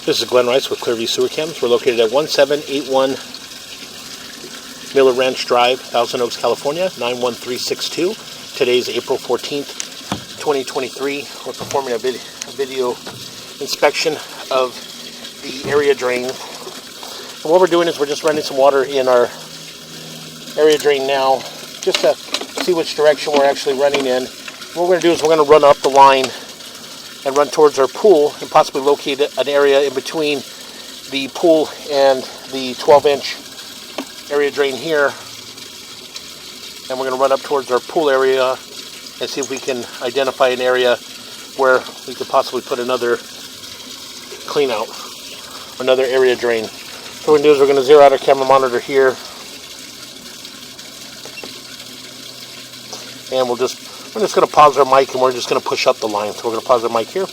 This is Glenn Rice with Clearview Sewer Chems. We're located at 1781 Miller Ranch Drive, Thousand Oaks, California, 91362. Today's April 14th, 2023. We're performing a video inspection of the area drain. And what we're doing is we're just running some water in our area drain now, just to see which direction we're actually running in. What we're going to do is we're going to run up the line and run towards our pool and possibly locate an area in between the pool and the 12-inch area drain here. And we're going to run up towards our pool area and see if we can identify an area where we could possibly put another clean out, another area drain. So what we're going to do is we're going to zero out our camera monitor here, and we're just going to pause our mic and we're just going to push up the line. So we're going to pause our mic here.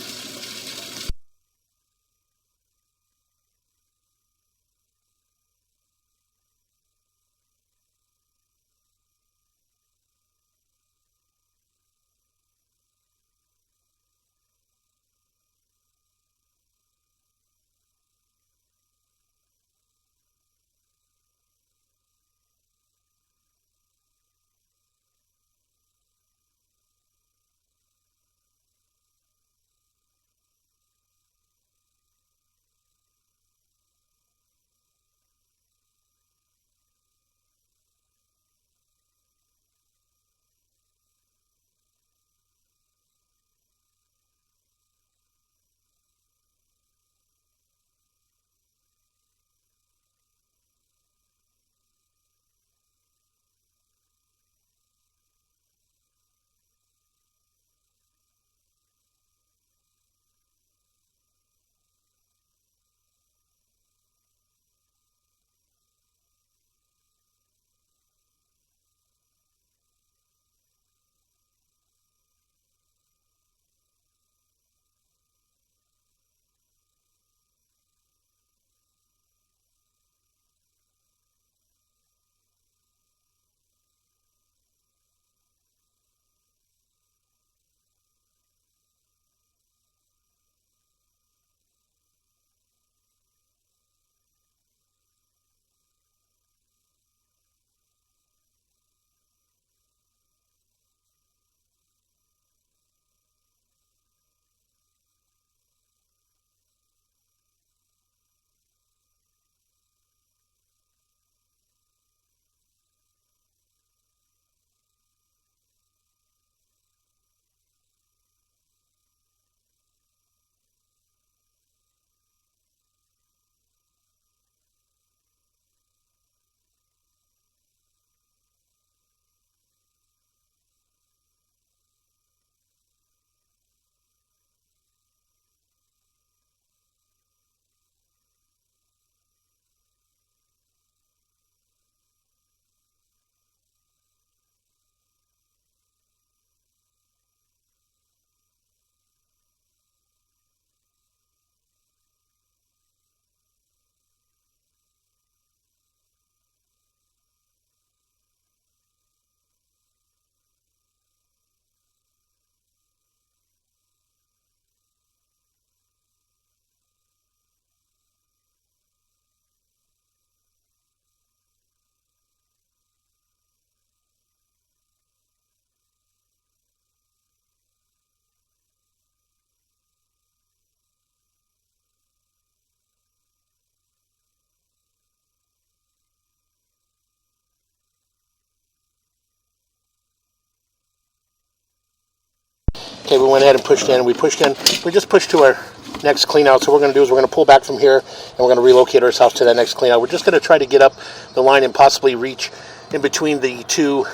Okay, we went ahead and pushed in. We just pushed to our next clean out. So what we're going to do is we're going to pull back from here and we're going to relocate ourselves to that next clean out. We're just going to try to get up the line and possibly reach in between the two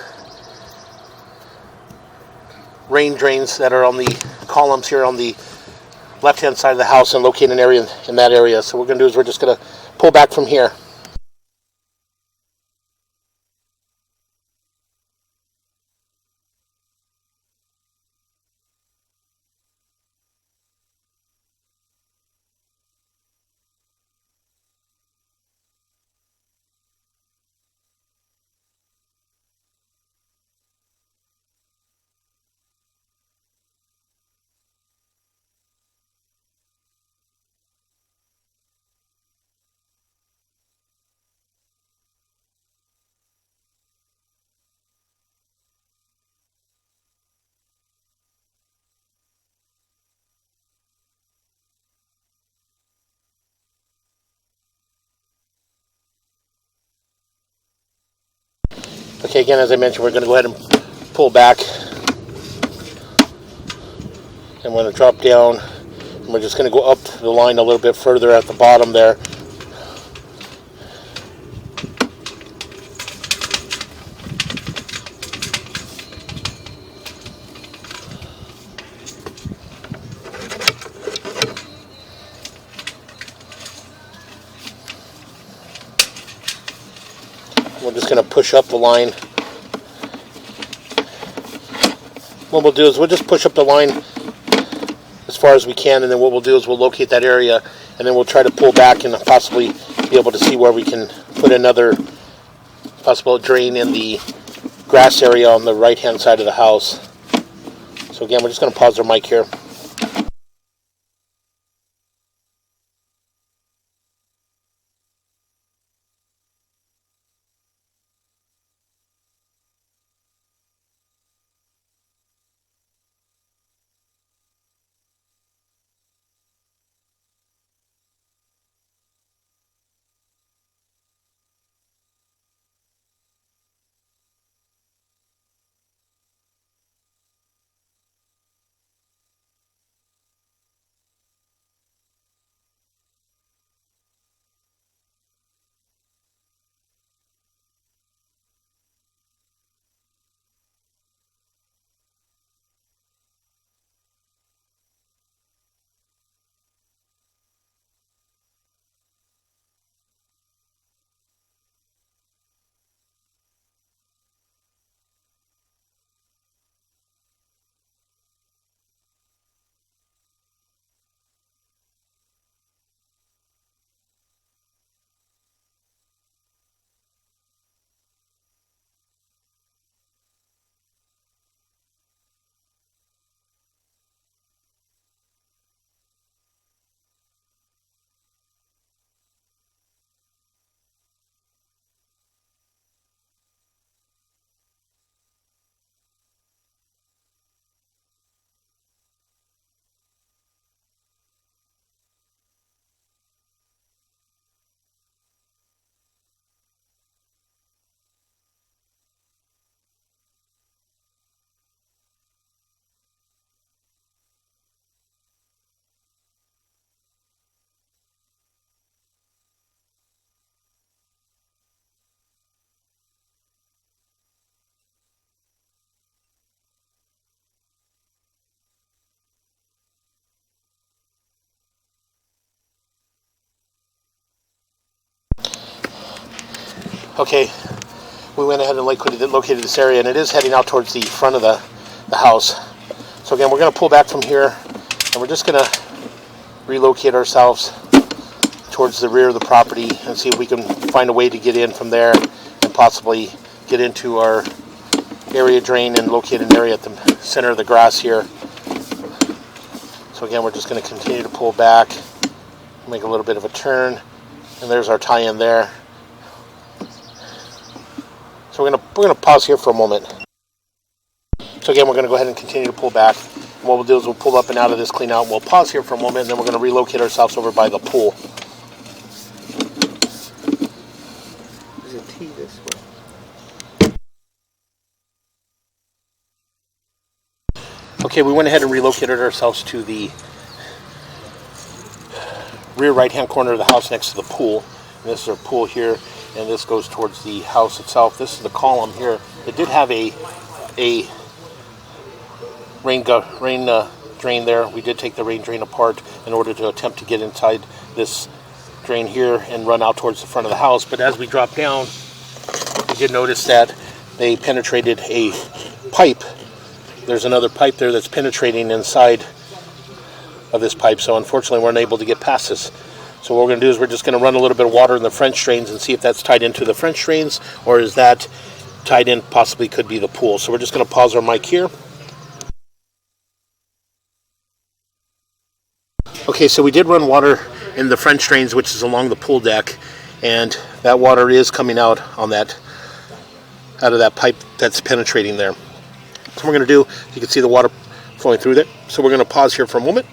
rain drains that are on the columns here on the left-hand side of the house and locate an area in that area. So what we're going to do is we're just going to pull back from here. Okay, again, as I mentioned, we're going to go ahead and pull back. I'm going to drop down, and we're just going to go up the line a little bit further at the bottom there. We're just going to push up the line. What we'll do is we'll just push up the line as far as we can, and then what we'll do is we'll locate that area, and then we'll try to pull back and possibly be able to see where we can put another possible drain in the grass area on the right hand side of the house. So again, we're just going to pause our mic here. Okay, we went ahead and located this area, and it is heading out towards the front of the house. So again, we're going to pull back from here, and we're just going to relocate ourselves towards the rear of the property and see if we can find a way to get in from there and possibly get into our area drain and locate an area at the center of the grass here. So again, we're just going to continue to pull back, make a little bit of a turn, and there's our tie-in there. So we're going to pause here for a moment. So again, we're going to go ahead and continue to pull back. And what we'll do is we'll pull up and out of this clean out. We'll pause here for a moment, and then we're going to relocate ourselves over by the pool. There's a T this way. Okay, we went ahead and relocated ourselves to the rear right-hand corner of the house next to the pool. And this is our pool here, and this goes towards the house itself. This is the column here. It did have a rain drain there. We did take the rain drain apart in order to attempt to get inside this drain here and run out towards the front of the house. But as we dropped down, we did notice that they penetrated a pipe. There's another pipe there that's penetrating inside of this pipe, so unfortunately we're unable to get past this. So what we're going to do is we're just going to run a little bit of water in the French drains and see if that's tied into the French drains, or is that tied in, possibly could be the pool. So we're just going to pause our mic here. Okay, so we did run water in the French drains, which is along the pool deck, and that water is coming out on that, out of that pipe that's penetrating there. So what we're going to do, you can see the water flowing through there. So we're going to pause here for a moment.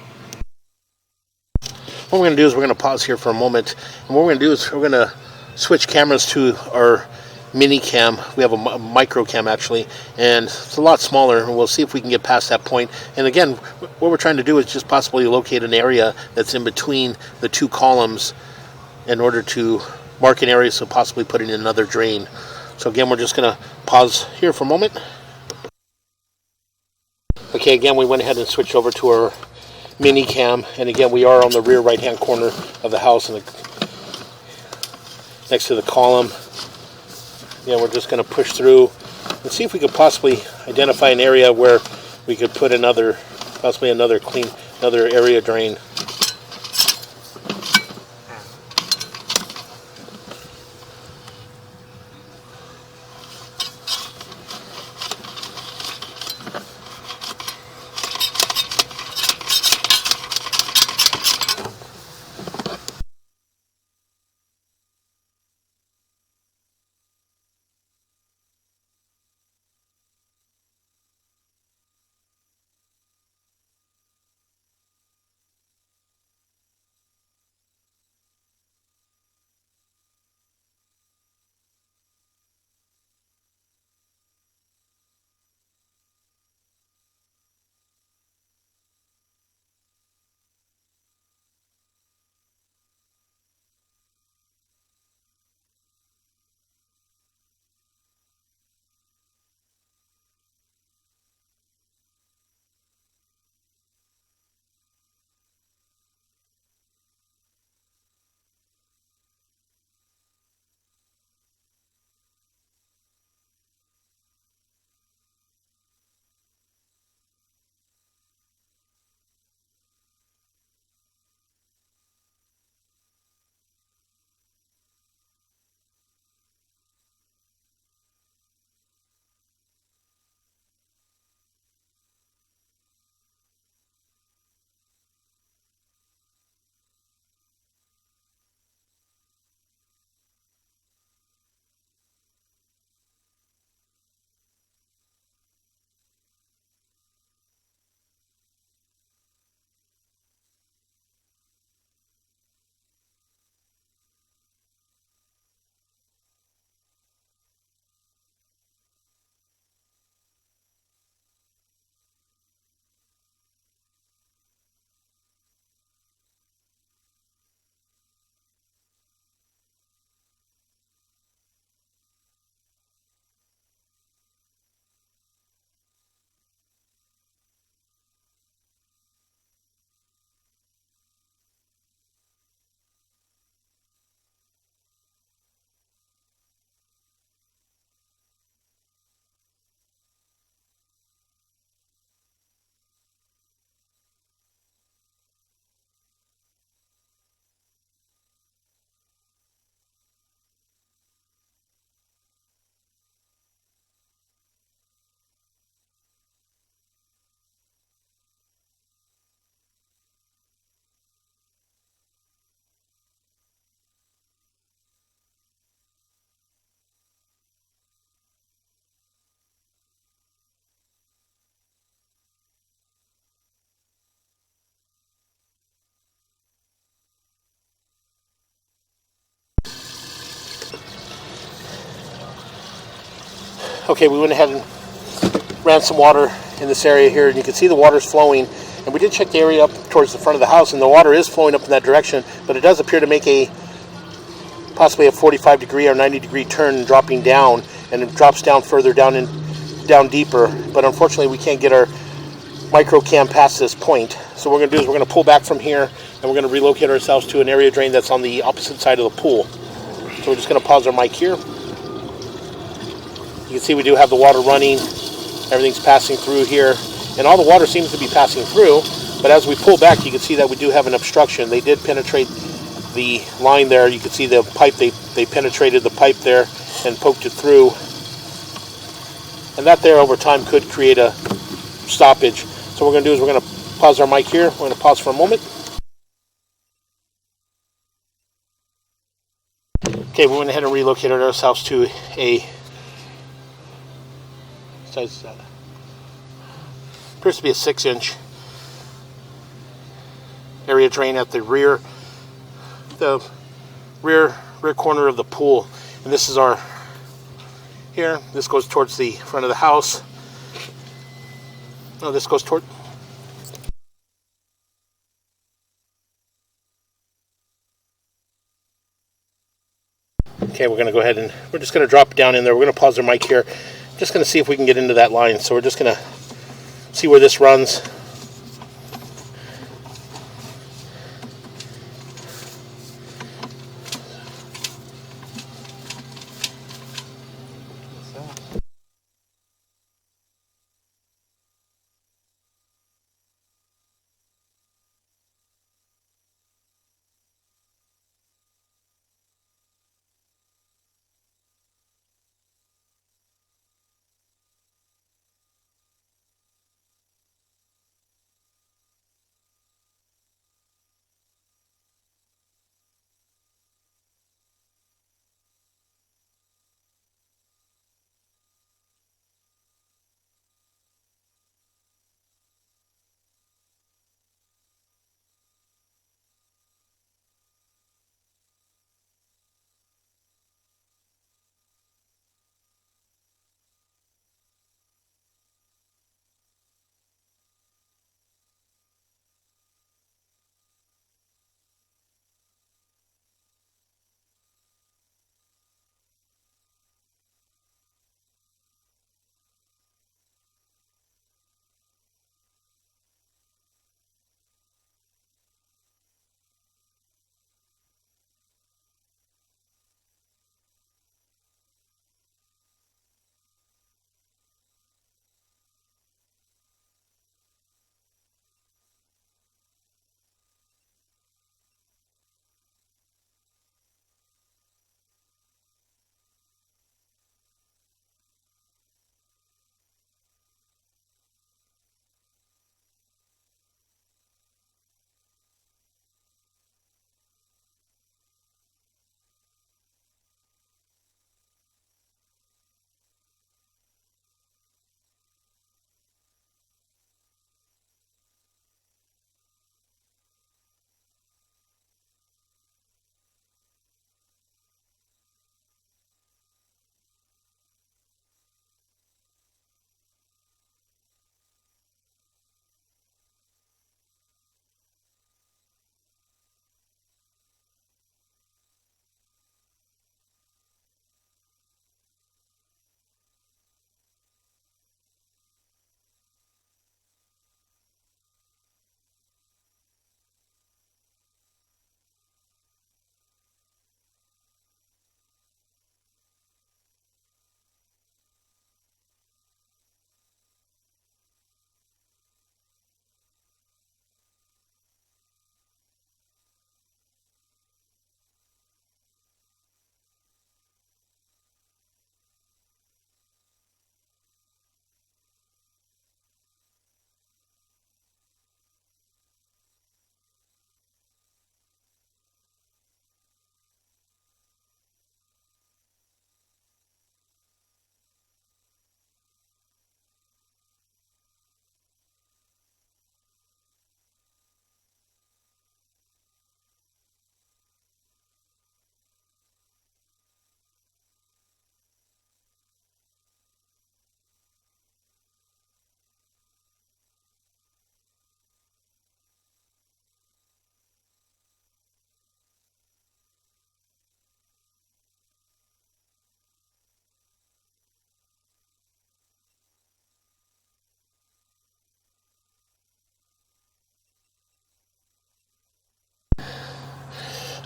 What we're going to do is we're going to pause here for a moment, and what we're going to do is we're going to switch cameras to our mini cam. We have a micro cam actually, and it's a lot smaller. We'll see if we can get past that point. And again, what we're trying to do is just possibly locate an area that's in between the two columns in order to mark an area, so possibly put in another drain. So again, we're just going to pause here for a moment. Okay, again, we went ahead and switched over to our mini cam, and again, we are on the rear right hand corner of the house and next to the column. Yeah, we're just going to push through and see if we could possibly identify an area where we could put possibly another area drain. Okay, we went ahead and ran some water in this area here, and you can see the water's flowing. And we did check the area up towards the front of the house, and the water is flowing up in that direction, but it does appear to make possibly a 45 degree or 90 degree turn, dropping down, and it drops down further down deeper. But unfortunately, we can't get our micro cam past this point. So what we're going to do is we're going to pull back from here, and we're going to relocate ourselves to an area drain that's on the opposite side of the pool. So we're just going to pause our mic here. You can see we do have the water running. Everything's passing through here, and all the water seems to be passing through. But as we pull back, you can see that we do have an obstruction. They did penetrate the line there. You can see the pipe. They penetrated the pipe there and poked it through. And that there over time could create a stoppage. So what we're going to do is we're going to pause our mic here. We're going to pause for a moment. Okay, we went ahead and relocated ourselves to a size that appears to be a 6-inch area drain at the rear corner of the pool. And this is our here. This goes towards the front of the house. No, this goes toward... Okay, we're going to go ahead and we're just going to drop it down in there. We're going to pause the mic here. Just going to see if we can get into that line. So we're just going to see where this runs.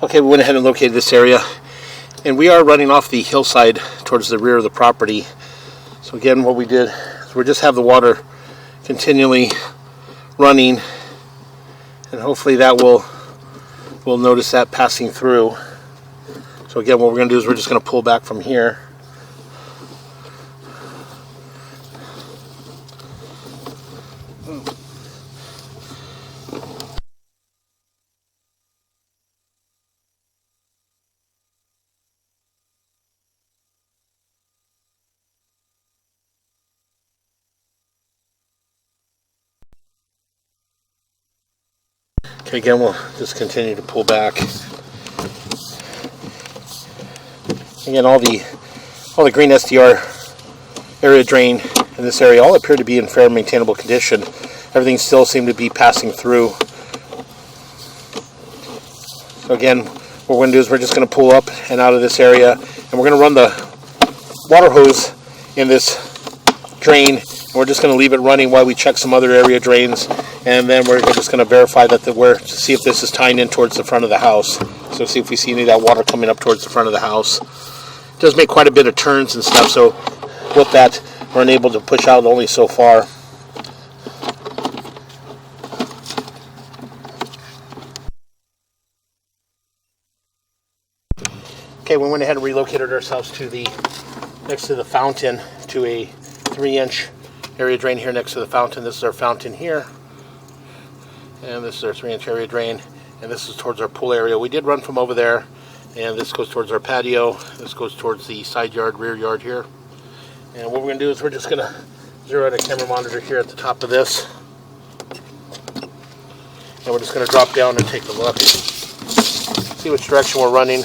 Okay, we went ahead and located this area, and we are running off the hillside towards the rear of the property. So again, what we did is we just have the water continually running, and hopefully that we'll notice that passing through. So again, what we're going to do is we're just going to pull back from here. Okay, again, we'll just continue to pull back. Again, all the green SDR area drain in this area all appear to be in fair maintainable condition. Everything still seemed to be passing through. So again, what we're going to do is we're just going to pull up and out of this area, and we're going to run the water hose in this drain, and we're just going to leave it running while we check some other area drains, and then we're just going to verify that to see if this is tying in towards the front of the house. So see if we see any of that water coming up towards the front of the house. It does make quite a bit of turns and stuff, so with that we're unable to push out only so far. Okay, we went ahead and relocated ourselves to the next to the fountain, to a 3-inch area drain here next to the fountain. This is our fountain here, and this is our 3-inch area drain, and this is towards our pool area. We did run from over there, and this goes towards our patio. This goes towards the side yard, rear yard here. And what we're going to do is we're just going to zero in a camera monitor here at the top of this, and we're just going to drop down and take a look, see which direction we're running.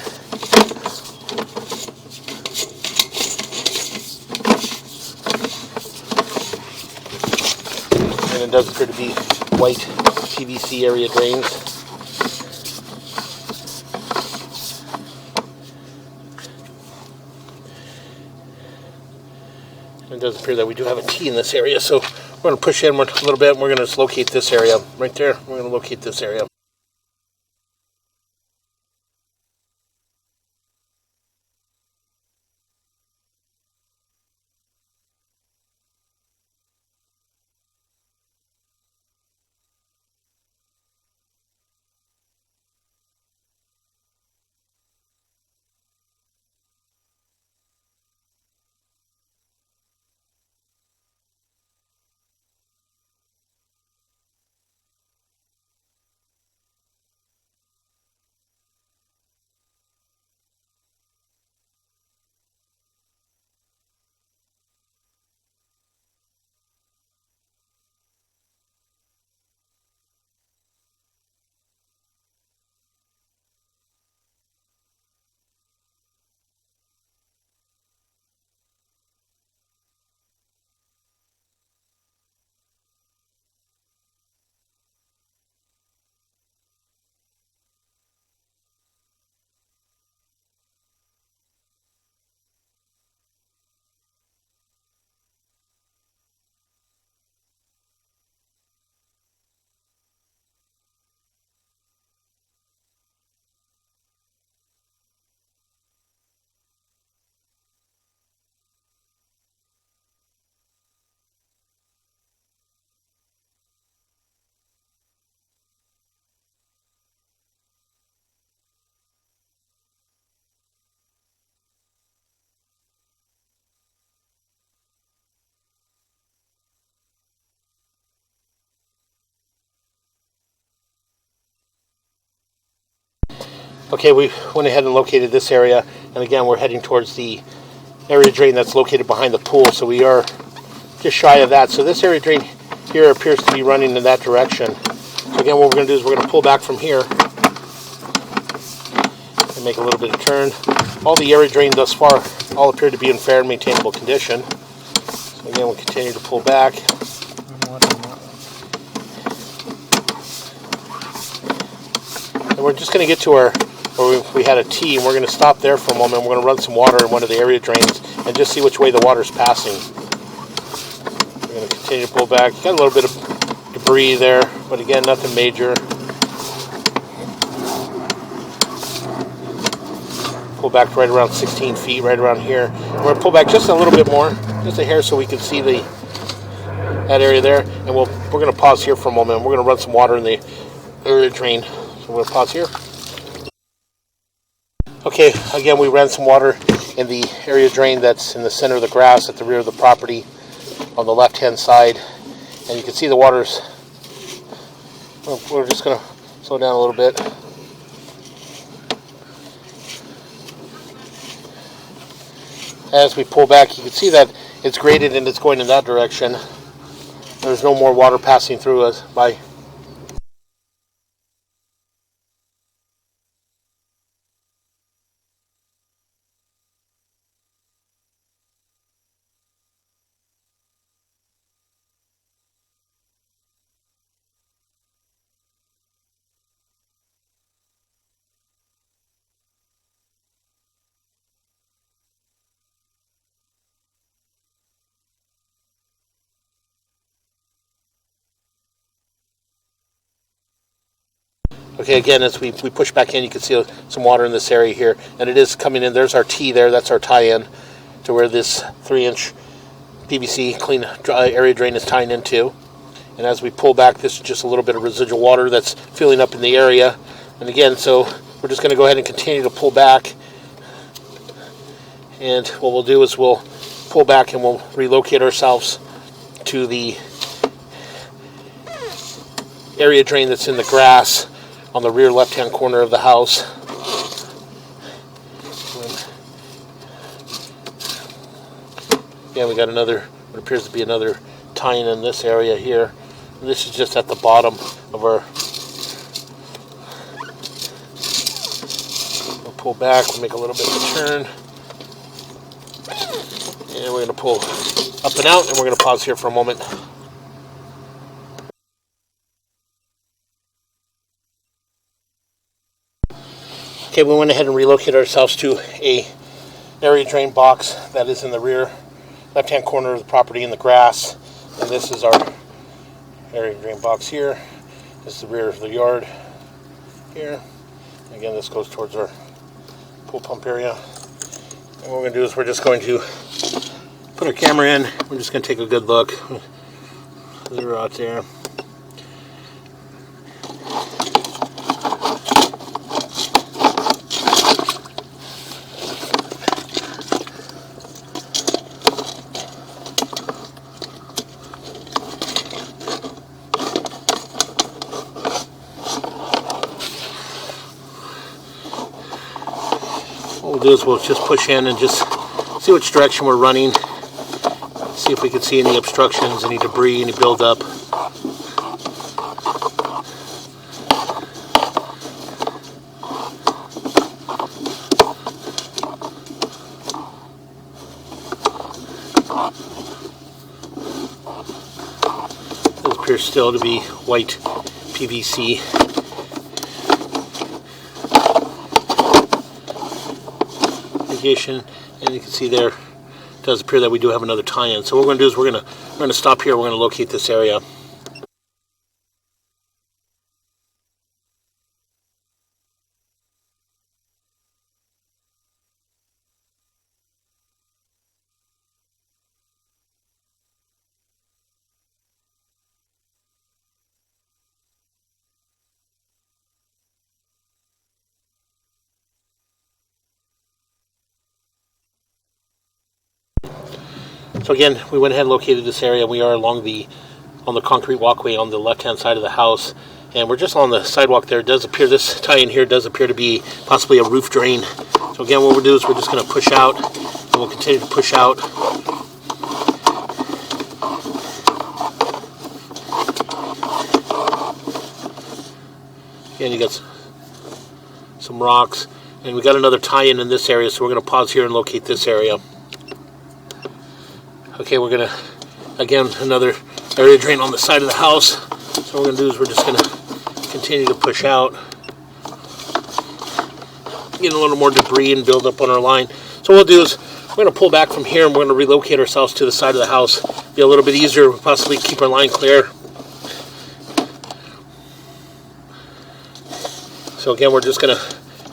And it does appear to be white PVC area drains. It does appear that we do have a T in this area, so we're going to push in a little bit, and we're going to just locate this area right there. We're going to locate this area. Okay, we went ahead and located this area, and again we're heading towards the area drain that's located behind the pool, so we are just shy of that. So this area drain here appears to be running in that direction. So again, what we're going to do is we're going to pull back from here and make a little bit of turn. All the area drain thus far all appear to be in fair and maintainable condition. So again, we'll continue to pull back. And we're just going to get to where we had a T, and we're going to stop there for a moment. We're going to run some water in one of the area drains and just see which way the water's passing. We're going to continue to pull back. Got a little bit of debris there, but again, nothing major. Pull back right around 16 feet, right around here. We're going to pull back just a little bit more, just a hair, so we can see that area there. And we're going to pause here for a moment. We're going to run some water in the area drain. So we're going to pause here. Okay, again, we ran some water in the area drain that's in the center of the grass at the rear of the property on the left-hand side. And you can see the water's, we're just going to slow down a little bit. As we pull back, you can see that it's graded and it's going in that direction. There's no more water passing through us by. Okay, again, as we push back in, you can see some water in this area here, and it is coming in. There's our T there. That's our tie-in to where this 3-inch PVC clean dry area drain is tying into. And as we pull back, this is just a little bit of residual water that's filling up in the area. And again, so we're just going to go ahead and continue to pull back. And what we'll do is we'll pull back and we'll relocate ourselves to the area drain that's in the grass on the rear left-hand corner of the house. Yeah, we got another, what appears to be another tie-in in this area here. And this is just at the bottom of our... We'll pull back, we'll make a little bit of a turn. And we're going to pull up and out, and we're going to pause here for a moment. Okay, we went ahead and relocated ourselves to a area drain box that is in the rear left-hand corner of the property in the grass. And this is our area drain box here. This is the rear of the yard here. And again, this goes towards our pool pump area. And what we're going to do is we're just going to put our camera in. We're just going to take a good look. Zero out there. What we'll do is we'll just push in and just see which direction we're running. See if we can see any obstructions, any debris, any buildup. This appears still to be white PVC. And you can see there, it does appear that we do have another tie-in. So what we're going to do is we're going to stop here. We're going to locate this area. So again, we went ahead and located this area. We are on the concrete walkway on the left-hand side of the house, and we're just on the sidewalk there. It does appear, this tie-in here does appear to be possibly a roof drain. So again, what we'll do is we're just going to push out, and we'll continue to push out. Again, you got some rocks, and we got another tie-in in this area, so we're going to pause here and locate this area. Okay, we're going to, again, another area drain on the side of the house. So what we're going to do is we're just going to continue to push out. Getting a little more debris and build up on our line. So what we'll do is we're going to pull back from here and we're going to relocate ourselves to the side of the house. Be a little bit easier, possibly keep our line clear. So again, we're just going to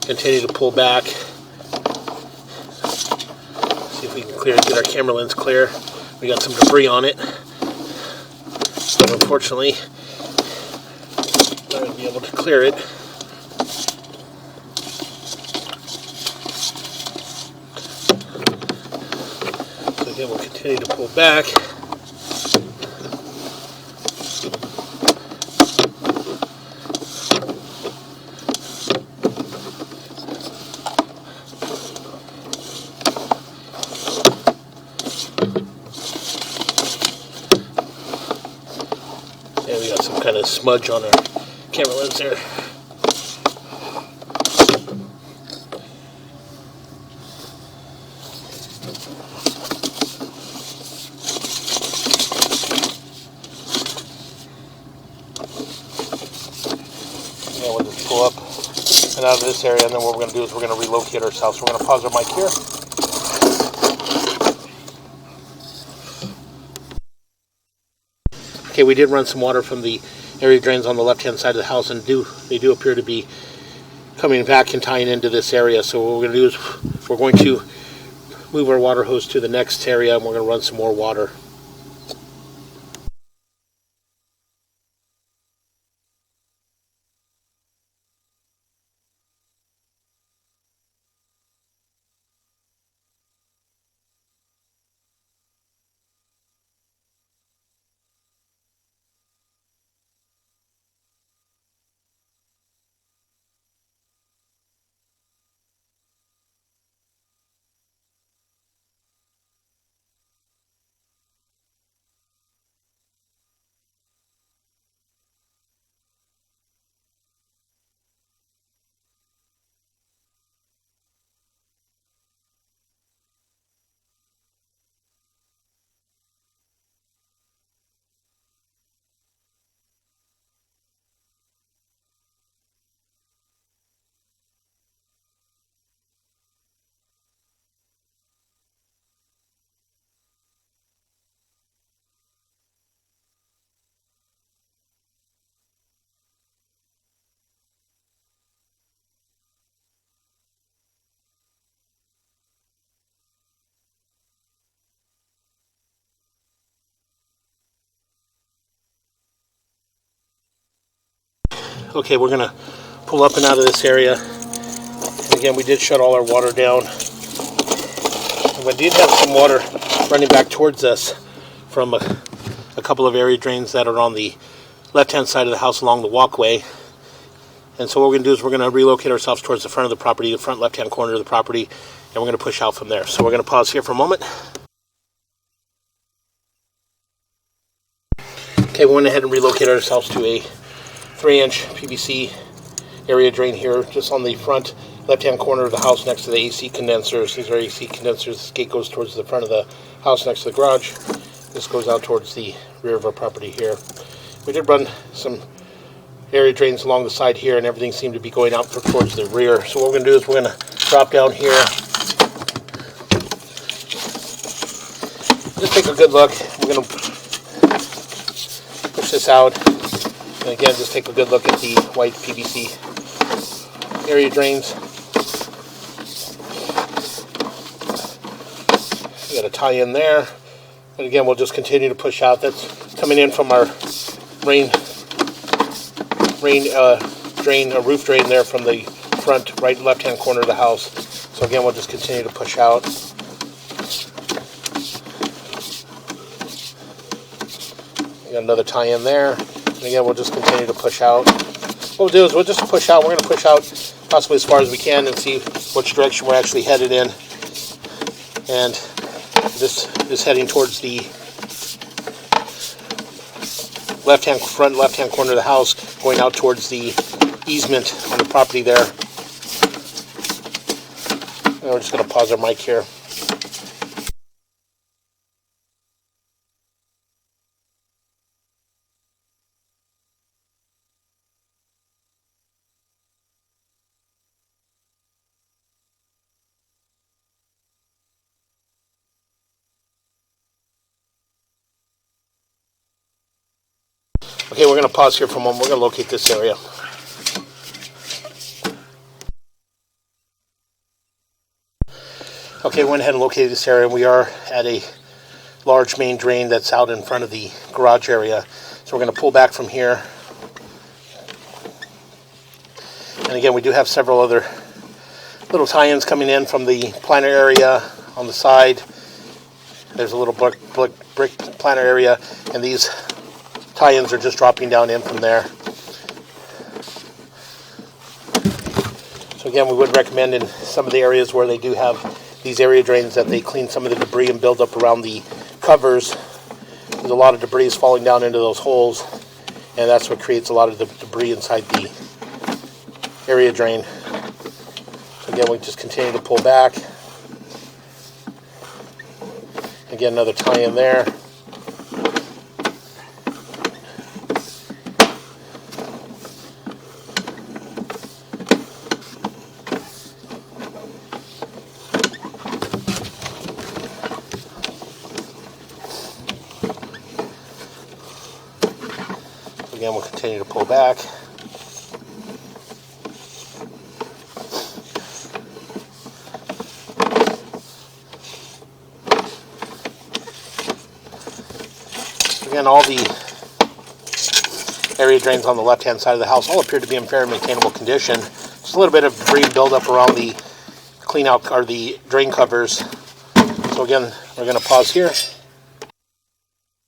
continue to pull back. See if we can get our camera lens clear. We got some debris on it. So unfortunately, I'm not going to be able to clear it. So again, we'll continue to pull back. We got some kind of smudge on our camera lens there. Yeah, we'll just pull up and out of this area, and then what we're going to do is we're going to relocate ourselves. So we're going to pause our mic here. Okay, we did run some water from the area drains on the left-hand side of the house, and they do appear to be coming back and tying into this area. So what we're going to do is we're going to move our water hose to the next area, and we're going to run some more water. Okay, we're going to pull up and out of this area. And again, we did shut all our water down. And we did have some water running back towards us from a couple of area drains that are on the left-hand side of the house along the walkway. And so what we're going to do is we're going to relocate ourselves towards the front of the property, the front left-hand corner of the property, and we're going to push out from there. So we're going to pause here for a moment. Okay, we went ahead and relocated ourselves to a 3-inch PVC area drain here, just on the front left-hand corner of the house next to the AC condensers. These are AC condensers. This gate goes towards the front of the house next to the garage. This goes out towards the rear of our property here. We did run some area drains along the side here, and everything seemed to be going out towards the rear. So what we're going to do is we're going to drop down here. Just take a good look. We're going to push this out. And again, just take a good look at the white PVC area drains. We got a tie in there. And again, we'll just continue to push out. That's coming in from our roof drain there from the front right left-hand corner of the house. So again, we'll just continue to push out. We got another tie in there. And again, we'll just continue to push out. What we'll do is we'll just push out. We're going to push out possibly as far as we can and see which direction we're actually headed in. And this is heading towards the front left-hand corner of the house, going out towards the easement on the property there. And we're just going to pause our mic here. Okay, we're going to pause here for a moment. We're going to locate this area. Okay, we went ahead and located this area. We are at a large main drain that's out in front of the garage area. So we're going to pull back from here. And again, we do have several other little tie-ins coming in from the planter area on the side. There's a little brick planter area, and these tie-ins are just dropping down in from there. So again, we would recommend in some of the areas where they do have these area drains that they clean some of the debris and build up around the covers. There's a lot of debris falling down into those holes, and that's what creates a lot of the debris inside the area drain. So again, we just continue to pull back. Again, another tie in there. Again, we'll continue to pull back. Again, all the area drains on the left-hand side of the house all appear to be in fair and maintainable condition. Just a little bit of debris buildup around the clean out or the drain covers. So again, we're going to pause here.